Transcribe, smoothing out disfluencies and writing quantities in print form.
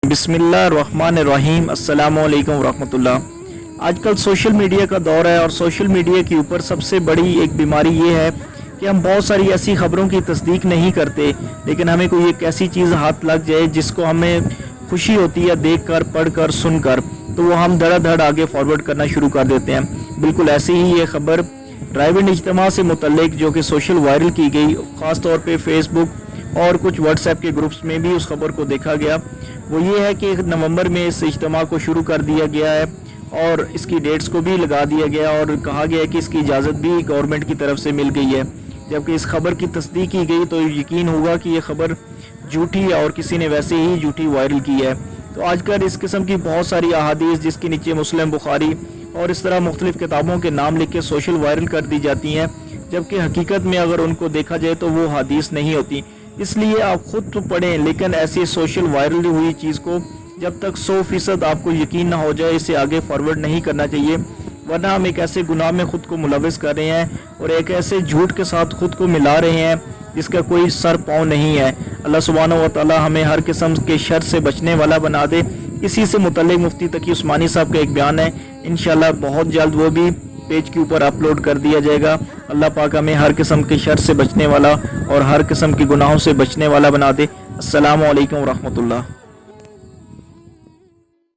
बिस्मिल्लाहिर्रहमानिर्रहीम अस्सलामुअलैकुम वरहमतुल्लाह। आजकल सोशल मीडिया का दौर है और सोशल मीडिया के ऊपर सबसे बड़ी एक बीमारी ये है कि हम बहुत सारी ऐसी ख़बरों की तस्दीक नहीं करते, लेकिन हमें कोई एक ऐसी चीज़ हाथ लग जाए जिसको हमें खुशी होती है देख कर, पढ़ कर, सुन कर, तो वो हम धड़ाधड़ आगे फॉरवर्ड करना शुरू कर देते हैं। बिल्कुल ऐसी ही ये खबर ड्राइविंग इज्तिमा से मुतल्लिक जो कि सोशल वायरल की गई, ख़ास तौर पे फेसबुक और कुछ व्हाट्सएप के ग्रुप्स में भी उस खबर को देखा गया। वो ये है कि नवंबर में इस इज्तिमा को शुरू कर दिया गया है और इसकी डेट्स को भी लगा दिया गया और कहा गया है कि इसकी इजाज़त भी गवर्नमेंट की तरफ से मिल गई है। जबकि इस खबर की तस्दीक की गई तो यकीन होगा कि ये खबर झूठी है और किसी ने वैसे ही झूठी वायरल की है। तो आजकल इस किस्म की बहुत सारी अहादीस जिसके नीचे मुस्लिम, बुखारी और इस तरह मुख्तलिफ किताबों के नाम लिख के सोशल वायरल कर दी जाती हैं, जबकि हकीकत में अगर उनको देखा जाए तो वो हदीस नहीं होती। इसलिए आप खुद तो पढ़ें, लेकिन ऐसी सोशल वायरल हुई चीज़ को जब तक 100% आपको यकीन ना हो जाए इसे आगे फॉरवर्ड नहीं करना चाहिए, वरना हम एक ऐसे गुनाह में ख़ुद को मुलविस कर रहे हैं और एक ऐसे झूठ के साथ ख़ुद को मिला रहे हैं जिसका कोई सर पाँव नहीं है। अल्लाह सुब्हानहू व तआला हमें हर किस्म के शर से बचने वाला बना दे। इसी से मुतल्लिक मुफ्ती तकी उस्मानी साहब का एक बयान है, इंशाल्लाह बहुत जल्द वो भी पेज के ऊपर अपलोड कर दिया जाएगा। अल्लाह पाक हमें हर किस्म के शर से बचने वाला और हर किस्म के गुनाहों से बचने वाला बना दे। अस्सलामु अलैकुम रहमतुल्लाह।